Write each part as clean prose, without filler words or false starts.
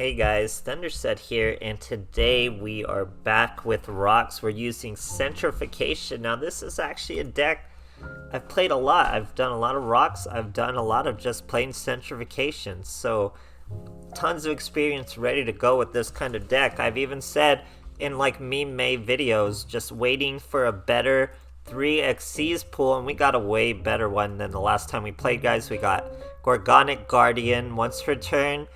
Hey guys, THUNDERSTUD here, and today we are back with rocks. We're using Sentrification. Now this is actually a deck I've played a lot. I've done a lot of rocks. I've done a lot of just plain Sentrification. So tons of experience ready to go with this kind of deck. I've even said in like meme-made videos, just waiting for a better 3xC's pool, and we got a way better one than the last time we played, guys. We got Gorgonic Guardian. Once per turn,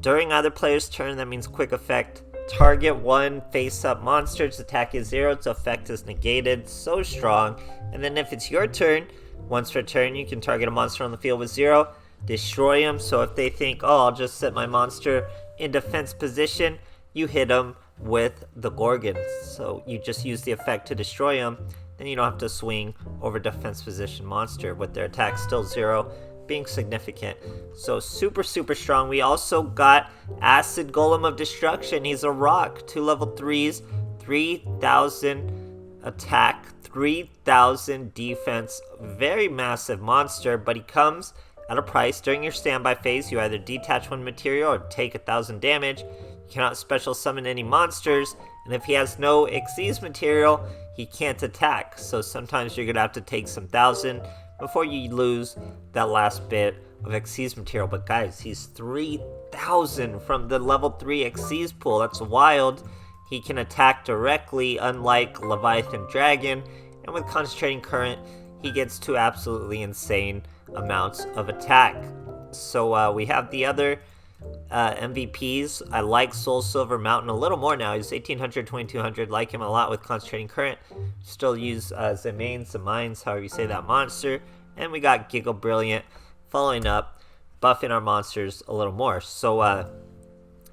during other player's turn, that means quick effect. Target one face-up monster, its attack is 0, its effect is negated. So strong. And then if it's your turn, once per turn, you can target a monster on the field with 0, destroy him. So if they think, oh, I'll just set my monster in defense position, you hit him with the Gorgon. So you just use the effect to destroy him. Then you don't have to swing over defense position monster with their attack still 0. Being significant. So super strong. We also got Acid Golem of Destruction. He's a rock, 2 level 3s, 3000 attack, 3000 defense. Very massive monster, but he comes at a price. During your standby phase, you either detach one material or take 1000 damage. You cannot special summon any monsters, and if he has no xyz material, he can't attack. So sometimes you're gonna have to take some 1000 before you lose that last bit of xyz material. But guys, he's 3000 from the level 3 xyz pool. That's wild. He can attack directly, unlike Leviathan Dragon, and with Concentrating Current, he gets to absolutely insane amounts of attack. So we have the other MVPs. I like Soul Silver Mountain a little more now. He's 1800, 2200. Like him a lot with Concentrating Current. Still use Zemines, however you say that monster. And we got Giggle Brilliant following up, buffing our monsters a little more. So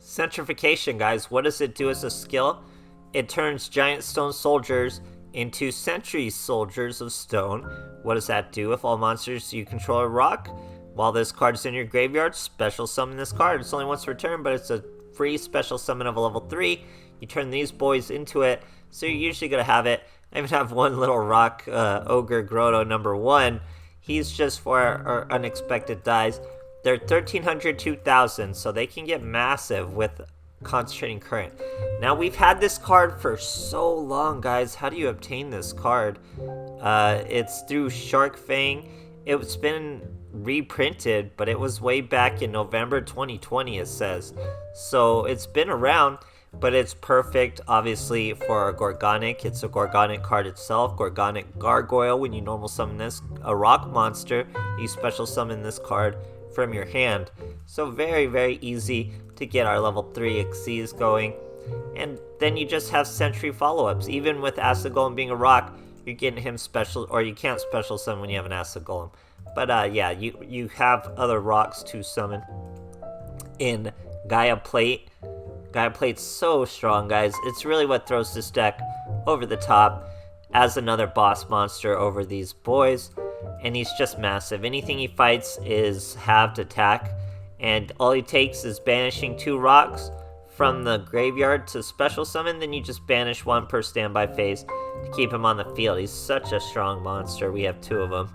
Sentrification, guys, what does it do as a skill? It turns Giant Stone Soldiers into Sentry Soldiers of Stone. What does that do? If all monsters you control are rock, while this card is in your graveyard, special summon this card. It's only once per turn, but it's a free special summon of a level 3. You turn these boys into it, so you're usually going to have it. I even have one little rock Ogre Grotto number 1. He's just for our unexpected dies. They're 1300, 2000, so they can get massive with Concentrating Current. Now, we've had this card for so long, guys. How do you obtain this card? It's through Shark Fang. It's been reprinted, but it was way back in November 2020, it says. So it's been around, but it's perfect obviously for a Gorgonic. It's a Gorgonic card itself. Gorgonic Gargoyle. When you normal summon this, a rock monster, you special summon this card from your hand. So very easy to get our level 3 xyz going. And then you just have Sentry follow-ups. Even with Acid Golem being a rock, you're getting him special, or you can't special summon when you have an Acid Golem. But yeah, you have other rocks to summon in Gaia Plate. Gaia Plate's so strong, guys. It's really what throws this deck over the top as another boss monster over these boys. And he's just massive. Anything he fights is halved attack. And all he takes is banishing 2 rocks from the graveyard to special summon. Then you just banish 1 per standby phase to keep him on the field. He's such a strong monster. We have 2 of them.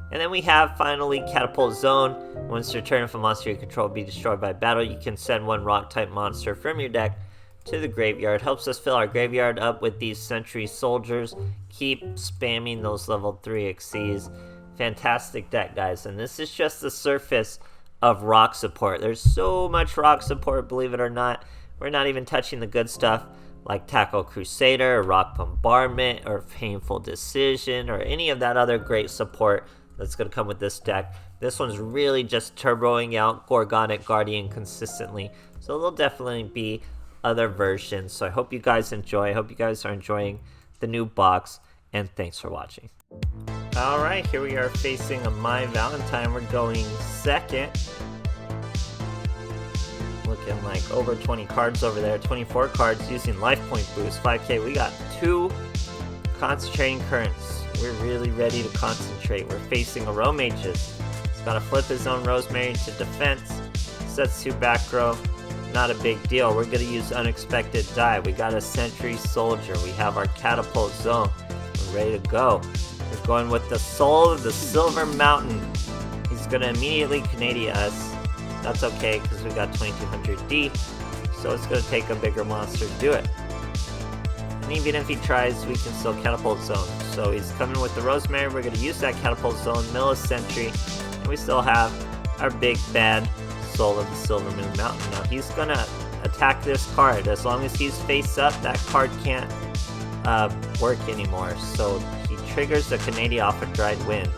And then we have, finally, Catapult Zone. Once your turn, if a monster you control be destroyed by battle, you can send 1 rock-type monster from your deck to the graveyard. Helps us fill our graveyard up with these Sentry Soldiers. Keep spamming those level 3 xyz. Fantastic deck, guys. And this is just the surface of rock support. There's so much rock support, believe it or not. We're not even touching the good stuff like Tackle Crusader, or Rock Bombardment, or Painful Decision, or any of that other great support that's going to come with this deck. This one's really just turboing out Gorgonic Guardian consistently. So there'll definitely be other versions. So I hope you guys enjoy. I hope you guys are enjoying the new box. And thanks for watching. Alright, here we are facing a My Valentine. We're going second. Looking like over 20 cards over there. 24 cards using life point boost. 5k. We got 2 Concentrating Currents. We're really ready to concentrate. We're facing a Row Mage. He's gotta flip his own Row Mage to defense. Sets 2 back row. Not a big deal. We're gonna use Unexpected Die. We got a Sentry Soldier. We have our Catapult Zone. We're ready to go. We're going with the Soul of the Silver Mountain. He's gonna immediately Canadia us. That's okay, because we got 2200 D, so it's going to take a bigger monster to do it. And even if he tries, we can still catapult zone. So he's coming with the Rosemary, we're going to use that catapult zone, mill a sentry, and we still have our big bad Soul of the Silver Moon Mountain. Now he's going to attack this card. As long as he's face up, that card can't work anymore. So he triggers the Canadian off of Dried Wind.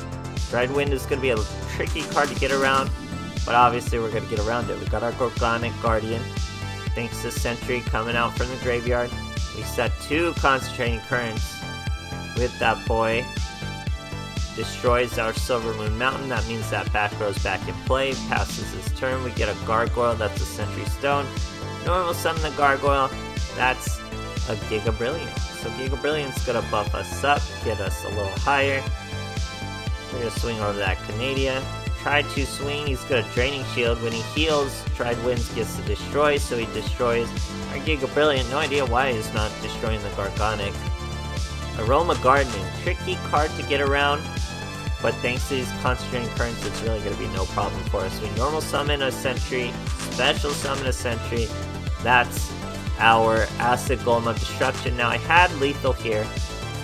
Dried Wind is going to be a tricky card to get around, but obviously we're going to get around it. We got our Gorgonic Guardian, thanks to Sentry coming out from the graveyard. We set 2 Concentrating Currents with that boy. Destroys our Silver Moon Mountain, that means that back row's back in play, passes his turn. We get a Gargoyle, that's a Sentry Stone. Normal summon the Gargoyle, that's a Giga Brilliant. So Giga Brilliant's gonna buff us up, get us a little higher. We're gonna swing over that Canadian. Try to swing, he's got a Draining Shield. When he heals, Tried Winds gets to destroy, so he destroys our Giga Brilliant. No idea why he's not destroying the Gorgonic. Aroma Gardening, tricky card to get around, but thanks to these Concentrating Currents, it's really going to be no problem for us. We normal summon a Sentry, special summon a Sentry. That's our Acid Golem of Destruction. Now I had Lethal here.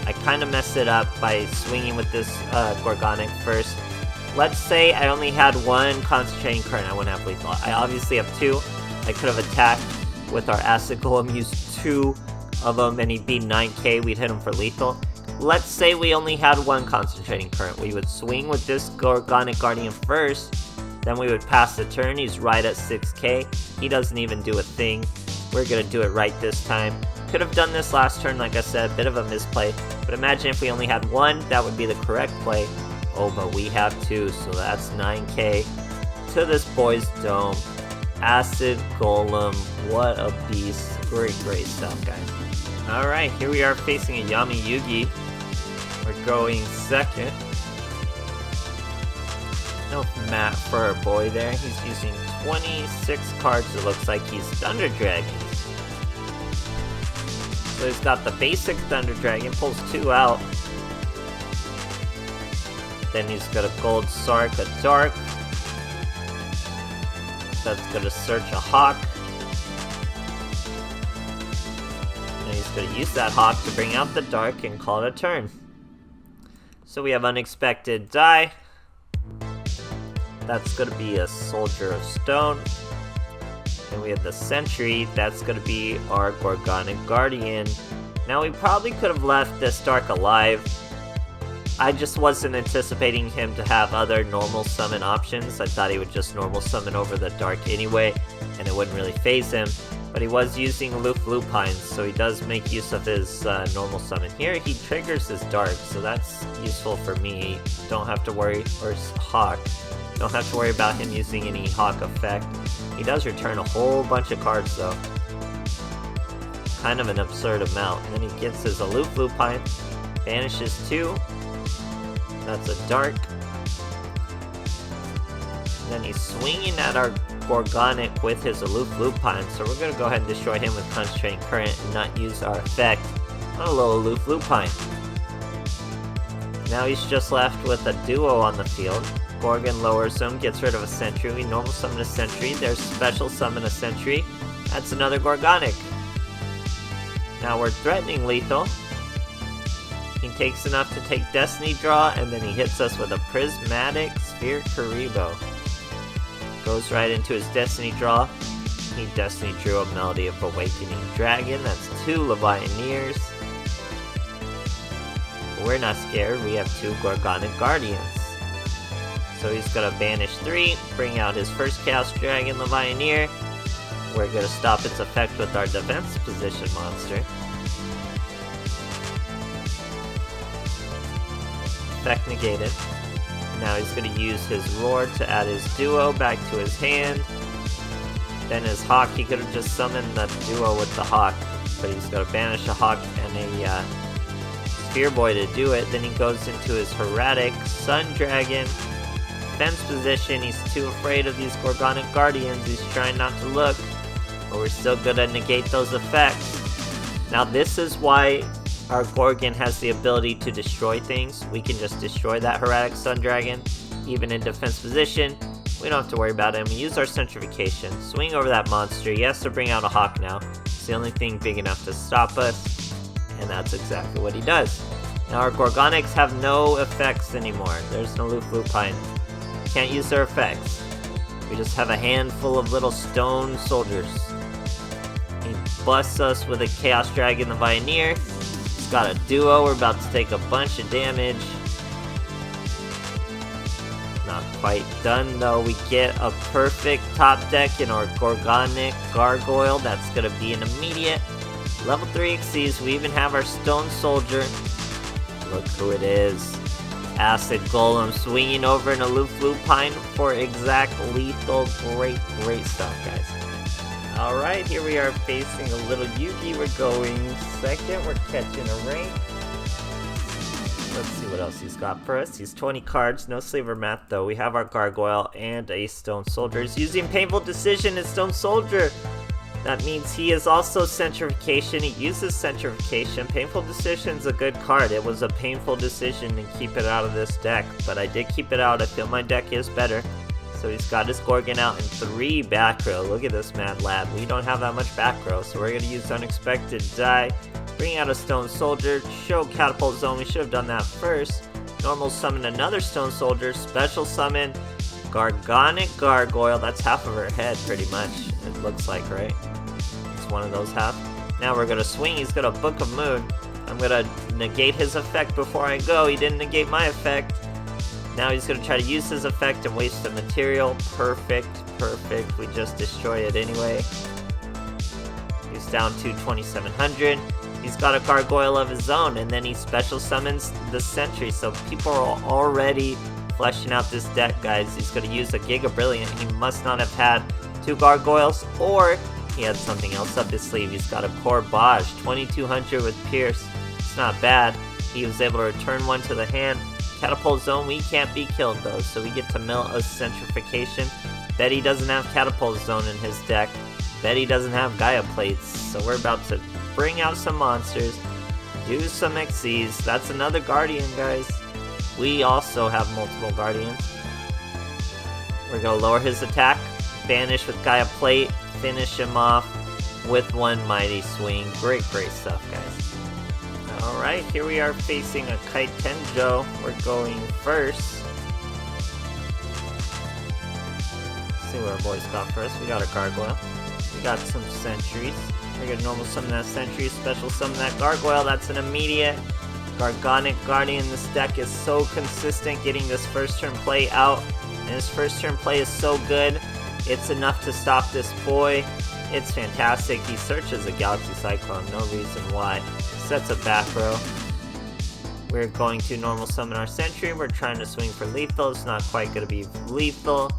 I kind of messed it up by swinging with this Gorgonic first. Let's say I only had 1 Concentrating Current, I wouldn't have Lethal. I obviously have 2. I could have attacked with our Acid Golem, used 2 of them, and he'd be 9k, we'd hit him for Lethal. Let's say we only had 1 Concentrating Current. We would swing with this Gorgonic Guardian first, then we would pass the turn. He's right at 6k. He doesn't even do a thing. We're gonna do it right this time. Could have done this last turn, like I said, bit of a misplay. But imagine if we only had 1, that would be the correct play. Oh, but we have 2, so that's 9k to this boy's dome. Acid Golem, what a beast. Great stuff, guys. Alright, here we are facing a Yami Yugi. We're going second. No mat for our boy there. He's using 26 cards. It looks like he's Thunder Dragon. So he's got the basic Thunder Dragon, pulls 2 out. Then he's got a Gold Sark, a Dark. That's gonna search a Hawk. And he's gonna use that Hawk to bring out the Dark and call it a turn. So we have Unexpected Die. That's gonna be a Soldier of Stone. And we have the Sentry, that's gonna be our Gorgonic Guardian. Now we probably could have left this Dark alive. I just wasn't anticipating him to have other normal summon options. I thought he would just normal summon over the Dark anyway, and it wouldn't really phase him. But he was using Lupine, so he does make use of his normal summon. Here he triggers his Dark, so that's useful for me. Don't have to worry, or Hawk. Don't have to worry about him using any Hawk effect. He does return a whole bunch of cards though. Kind of an absurd amount. And then he gets his Lupine, banishes 2. That's a Dark. And then he's swinging at our Gorgonic with his Lupine, so we're going to go ahead and destroy him with Concentrating Current and not use our effect on a little Lupine. Now he's just left with a duo on the field. Gorgon lowers him, gets rid of a Sentry. We normal summon a Sentry. There's special summon a Sentry. That's another Gorgonic. Now we're threatening Lethal. He takes enough to take Destiny Draw, and then he hits us with a Prismatic Sphere Karibo. Goes right into his Destiny Draw. He Destiny drew a Melody of Awakening Dragon. That's 2 Levianeers. We're not scared, we have 2 Gorgonic Guardians. So he's gonna banish 3, bring out his first Chaos Dragon Levianeer. We're gonna stop its effect with our defense position monster. Effect negated. Now he's going to use his Roar to add his duo back to his hand. Then his Hawk, he could have just summoned the duo with the Hawk, but he's going to banish a Hawk and a Spear Boy to do it. Then he goes into his Heretic Sun Dragon. Defense position, he's too afraid of these Gorgonic Guardians, he's trying not to look, but we're still going to negate those effects. Now this is why our Gorgon has the ability to destroy things. We can just destroy that Heretic Sun Dragon, even in defense position. We don't have to worry about him. We use our Sentrification. Swing over that monster. He has to bring out a hawk now. It's the only thing big enough to stop us. And that's exactly what he does. Now our Gorgonics have no effects anymore. There's no Lupine. Can't use their effects. We just have a handful of little stone soldiers. He busts us with a Chaos Dragon the Pioneer. He's got a duo. We're about to take a bunch of damage. Not quite done though. We get a perfect top deck in our Gorgonic Gargoyle. That's gonna be an immediate level 3 exceeds. We even have our Stone Soldier. Look who it is. Acid Golem swinging over in a Lupine for exact lethal. Great stuff, guys. Alright, here we are facing a little Yugi. We're going second. We're catching a rank. Let's see what else he's got for us. He's 20 cards, no Slaver Math though. We have our Gargoyle and a Stone Soldier. He's using Painful Decision as Stone Soldier. That means he is also Sentrification. He uses Sentrification. Painful Decision's a good card. It was a painful decision to keep it out of this deck, but I did keep it out. I feel my deck is better. So he's got his Gorgon out in 3 back row. Look at this mad lad. We don't have that much back row, so we're going to use Unexpected Die. Bring out a Stone Soldier, show Catapult Zone, we should have done that first. Normal summon another Stone Soldier, special summon Gorgonic Gargoyle, that's half of her head pretty much, it looks like, right? It's one of those half. Now we're gonna swing, he's got a Book of Moon. I'm gonna negate his effect before I go, he didn't negate my effect. Now he's gonna try to use his effect and waste the material. Perfect, we just destroy it anyway. He's down to 2,700. He's got a Gargoyle of his own, and then he special summons the Sentry, so people are already fleshing out this deck, guys. He's going to use a Giga Brilliant. He must not have had 2 Gargoyles, or he had something else up his sleeve. He's got a Corbage, 2,200 with Pierce. It's not bad. He was able to return one to the hand. Catapult Zone, we can't be killed though, so we get to mill a Sentrification. Bet he doesn't have Catapult Zone in his deck. Bet he doesn't have Gaia Plates, so we're about to bring out some monsters, do some XCs. That's another Guardian, guys. We also have multiple Guardians. We're gonna lower his attack, banish with Gaia Plate, finish him off with one Mighty Swing. Great stuff, guys. Alright, here we are facing a Kite Kenjo. We're going first. Let's see what our boys got for us. We got a Gargoyle. We got some Sentries. We're gonna normal summon that Sentry, special summon that Gargoyle, that's an immediate. Gorgonic Guardian, this deck is so consistent getting this first turn play out, and his first turn play is so good, it's enough to stop this boy. It's fantastic. He searches a Galaxy Cyclone, no reason why. Sets a back row. We're going to normal summon our Sentry, we're trying to swing for lethal, it's not quite gonna be lethal.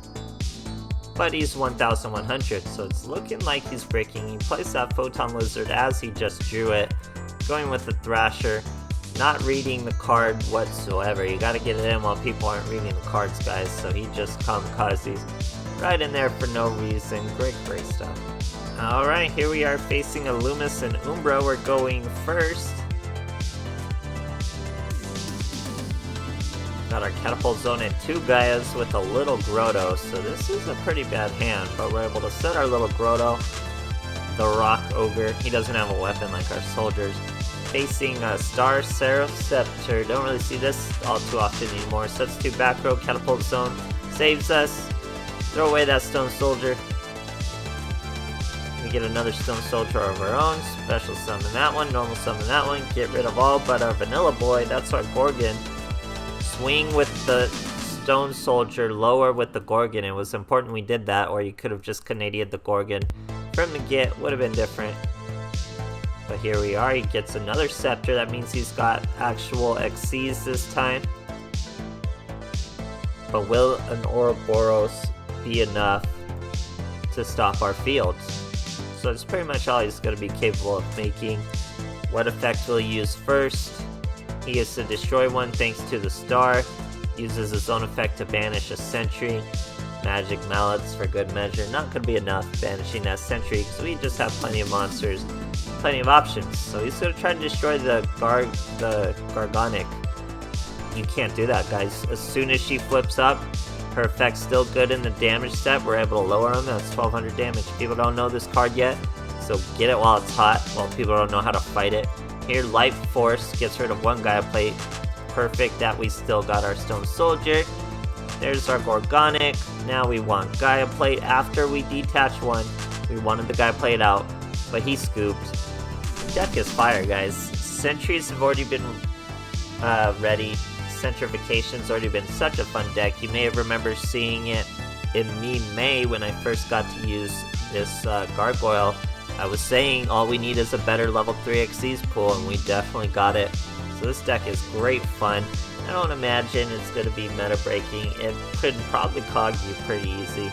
But he's 1,100, so it's looking like he's breaking. He plays that Photon Lizard as he just drew it. Going with the Thrasher, not reading the card whatsoever. You gotta get it in while people aren't reading the cards, guys, so he just kamikazes right in there for no reason. Great stuff. Alright, here we are facing a Loomis and Umbra. We're going first. Got our Catapult Zone at 2 Gaias with a little Grotto, so this is a pretty bad hand, but we're able to set our little Grotto, the Rock Ogre. He doesn't have a weapon like our soldiers. Facing a Star Seraph Scepter. Don't really see this all too often anymore. Sets 2 back row, Catapult Zone, saves us. Throw away that Stone Soldier. We get another Stone Soldier of our own, special summon that one, normal summon that one, get rid of all but our Vanilla Boy, that's our Gorgon. Swing with the Stone Soldier, lower with the Gorgon. It was important we did that, or you could have just Canadia'd the Gorgon from the get, would have been different. But here we are, he gets another Scepter, that means he's got actual XCs this time. But will an Ouroboros be enough to stop our fields? So that's pretty much all he's going to be capable of making. What effect will he use first? He is to destroy one thanks to the star. Uses his own effect to banish a Sentry. Magic Mallets for good measure. Not going to be enough banishing that Sentry because we just have plenty of monsters, plenty of options. So he's going to try to destroy the Gorgonic. You can't do that, guys. As soon as she flips up, Her effect's still good in the damage set. We're able to lower them. That's 1200 damage. People don't know this card yet, so get it while it's hot, while people don't know how to fight it. Here, Life Force gets rid of one Gaia Plate. Perfect that we still got our Stone Soldier. There's our Gorgonic. Now we want Gaia Plate. After we detach one, we wanted the Gaia Plate out, but he scooped. The deck is fire, guys. Sentries have already been ready. Sentrification's already been such a fun deck. You may have remembered seeing it in May when I first got to use this Gargoyle. I was saying all we need is a better level 3 Xyz pool, and we definitely got it. So this deck is great fun. I don't imagine it's going to be meta breaking. It could probably cog you pretty easy,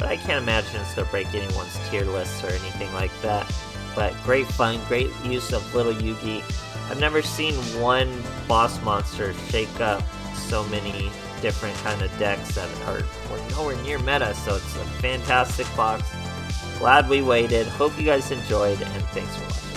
but I can't imagine it's going to break anyone's tier lists or anything like that. But great fun, great use of little Yugi. I've never seen one boss monster shake up so many different kind of decks that are nowhere near meta, so it's a fantastic box. Glad we waited. Hope you guys enjoyed, and thanks for watching.